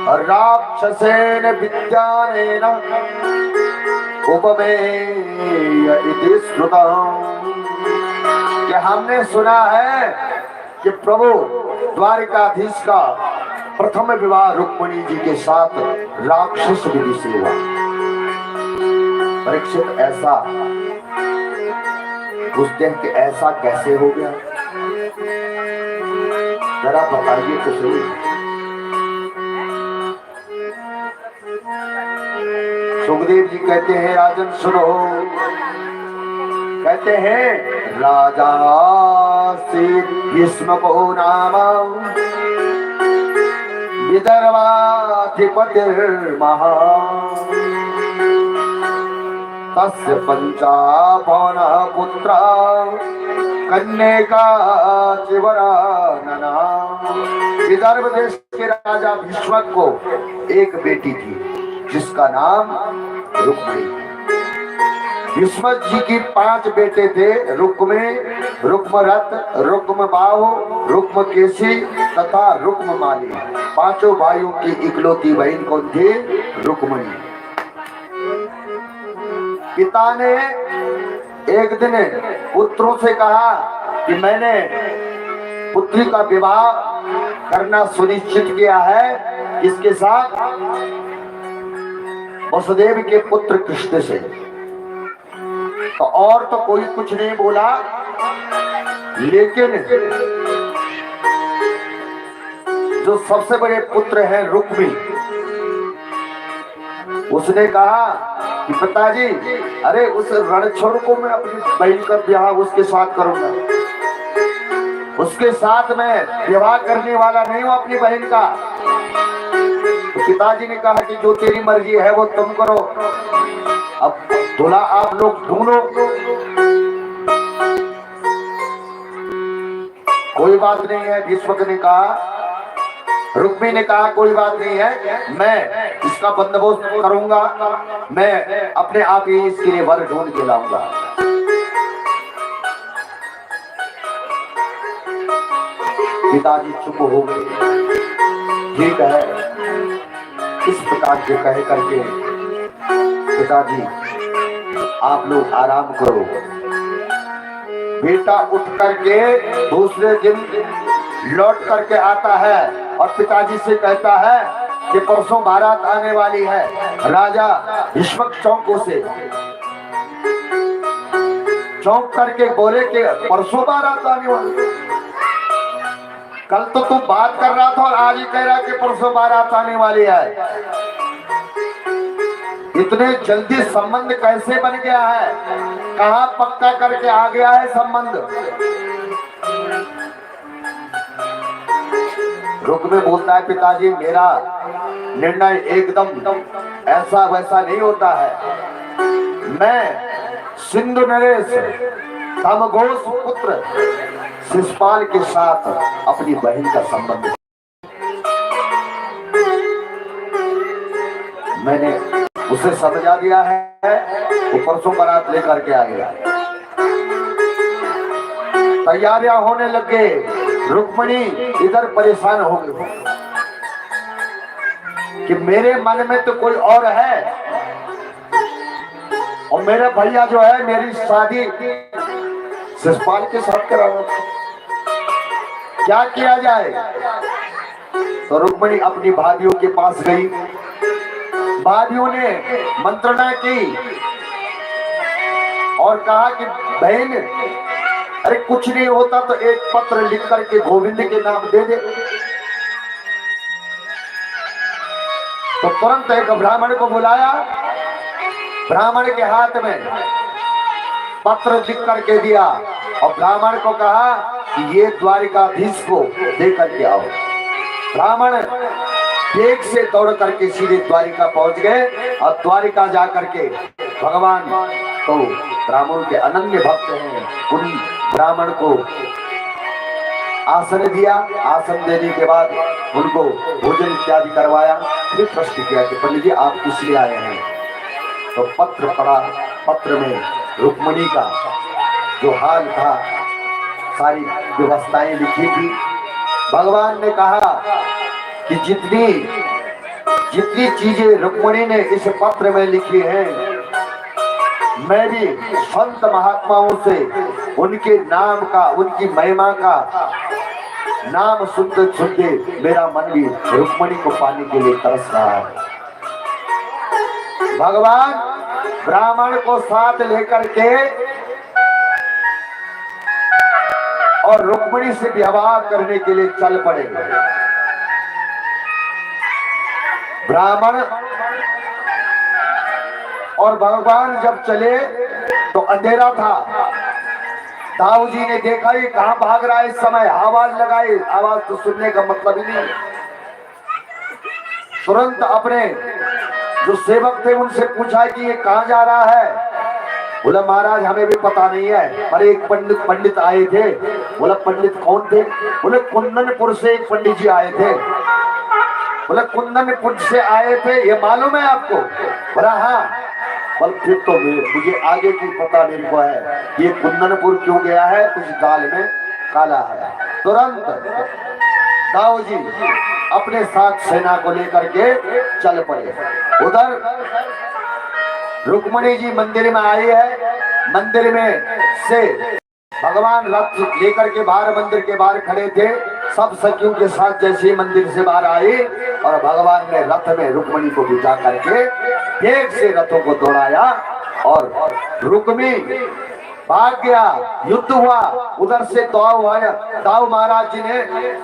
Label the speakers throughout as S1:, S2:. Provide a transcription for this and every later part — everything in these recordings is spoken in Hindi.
S1: राक्षसेन विद्यानेन उपमेय इति श्रुतम्। कि हमने सुना है कि प्रभु द्वारिकाधीश का प्रथम विवाह रुक्मिणी जी के साथ राक्षस विधि से हुआ। परीक्षित ऐसा पूछते हैं कि ऐसा कैसे हो गया, जरा बताइए तो सही। सुखदेव जी कहते हैं राजन सुनो, कहते हैं राजा भीष्मको नाम विदर्भाधिपतिर्महा तस्य पंचाभवना पुत्रा कन्यका चिवरानना। विदर्भ देश के राजा भीष्मक को एक बेटी थी जिसका नाम रुक्मिणी। भीष्मक जी की 5 बेटे थे, रुक्मे, रुक्मरथ, रुक्मबाहु, रुक्मकेशी तथा रुक्ममाली। 5 भाइयों की इकलौती बहन कौन थी? रुक्मिणी। पिता ने एक दिन पुत्रों से कहा कि मैंने पुत्री का विवाह करना सुनिश्चित किया है, इसके साथ वसुदेव के पुत्र कृष्ण से। तो और तो कोई कुछ नहीं बोला, लेकिन जो सबसे बड़े पुत्र हैं रुक्मी, उसने कहा कि पिताजी, अरे उस रणछोड़ को मैं अपनी बहन का ब्याह उसके साथ करूंगा, उसके साथ मैं विवाह करने वाला नहीं हूं अपनी बहन का। तो पिताजी ने कहा कि जो तेरी मर्जी है वो तुम करो, अब दूल्हा आप लोग ढूंढो। कोई बात नहीं है, भीष्मक ने कहा। रुक्मी ने कहा कोई बात नहीं है, मैं इसका बंदोबस्त करूंगा, मैं अपने आप ही इसके लिए वर ढूंढ के लाऊंगा। पिताजी चुप हो गए। ठीक है, इस प्रकार से कह करके पिताजी आप लोग आराम करो। बेटा उठ करके दूसरे दिन लौट करके आता है और पिताजी से कहता है कि परसों बारात आने वाली है राजा भीष्मक चौकों से। चौंक करके बोले कि परसों बारात आने वाली, कल तो तू बात कर रहा था और आज ही कह रहा कि परसों बारात आने वाली है। इतने जल्दी संबंध कैसे बन गया है, कहाँ पक्का करके आ गया है संबंध? रुक्मी बोलता है पिताजी मेरा निर्णय एकदम ऐसा वैसा नहीं होता है। मैं सिंधु नरेश कामघोष पुत्र शिशुपाल के साथ अपनी बहन का संबंध मैंने उसे समझा दिया है, वो परसों बारात लेकर के आ गया। तैयारियां होने लगे। रुक्मिणी इधर परेशान हो गई कि मेरे मन में तो कोई और है और मेरे भैया जो है मेरी शादी शिशुपाल के साथ कराना, क्या किया जाए? तो रुक्मिणी अपनी भाइयों के पास गई। भाइयों ने मंत्रणा की और कहा कि बहन, अरे कुछ नहीं होता तो एक पत्र लिख करके गोविंद के नाम दे दे। तो तुरंत एक ब्राह्मण को बुलाया, ब्राह्मण के हाथ में पत्र लिख करके दिया और ब्राह्मण को कहा कि ये द्वारिकाधीश को दे करके आओ। ब्राह्मण वेग से दौड़ करके सीधे द्वारिका पहुंच गए और द्वारिका जा करके भगवान तो ब्राह्मण के अनन्य भक्त हैं, उन ब्राह्मण को आसन दिया। आसन देने के बाद उनको भोजन इत्यादि करवाया। फिर प्रश्न किया कि पंडित जी आप किस लिए आए हैं? तो पत्र पढ़ा। पत्र में रुक्मिणी का जो हाल था, सारी व्यवस्थाएं लिखी थी। भगवान ने कहा कि जितनी जितनी चीजें रुक्मिणी ने इस पत्र में लिखी हैं, मैं भी संत महात्माओं से उनके नाम का, उनकी महिमा का नाम सुनते सुनते मेरा मन भी रुक्मिणी को पाने के लिए तरस रहा है। भगवान ब्राह्मण को साथ लेकर के और रुक्मिणी से विवाह करने के लिए चल पड़े। ब्राह्मण और भगवान जब चले तो अंधेरा था। दाऊ जी ने देखा ये कहां भाग रहा है, इस समय आवाज लगाई, आवाज तो सुनने का मतलब ही नहीं। तुरंत अपने जो सेवक थे उनसे पूछा कि ये कहां जा रहा है। बोला महाराज हमें भी पता नहीं है, पर एक पंडित आए थे। बोला पंडित कौन थे? बोले कुंदनपुर से एक पंडित जी आए थे। बोला कुंदनपुर से आए थे, ये मालूम है आपको? बोला हाँ। बोल फिर तो मुझे आगे की पता मेरे को है, ये कुंदनपुर क्यों गया है, कुछ दाल में काला है। तुरंत दाऊ जी अपने साथ सेना को लेकर के चल पड़े। उधर रुक्मिणी जी मंदिर में आई है। मंदिर में से भगवान रथ लेकर के बाहर, मंदिर के बाहर खड़े थे। सब सखियों के साथ जैसे ही मंदिर से बाहर आई और भगवान ने रथ में रुक्मिणी को बिठा करके तेज से रथों को दौड़ाया और रुक्मिणी भाग गया। युद्ध हुआ, उधर से दाऊ महाराज जी ने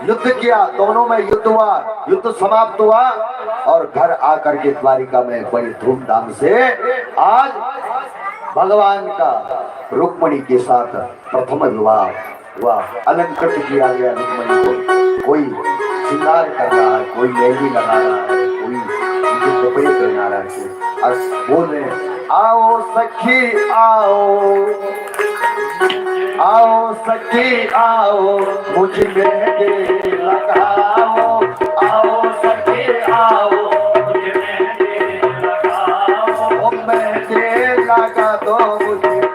S1: युद्ध किया, दोनों में युद्ध हुआ। युद्ध समाप्त हुआ और घर आकर के द्वारिका में बड़ी धूमधाम से आज भगवान का रुक्मिणी के साथ प्रथम विवाह हुआ। अलंकृत किया गया रुक्मिणी को। कोई श्रृंगार कर रहा है, कोई मेहंदी लगा रहा है, कोई उनके कपड़े पहना रहा है और बोल रहे हैं आओ सखी आओ, आओ सखी आओ, मुझे मेहंदी लगाओ। आओ सखी आओ, मुझे मेहंदी लगाओ। मेहंदी लगा दो मुझे,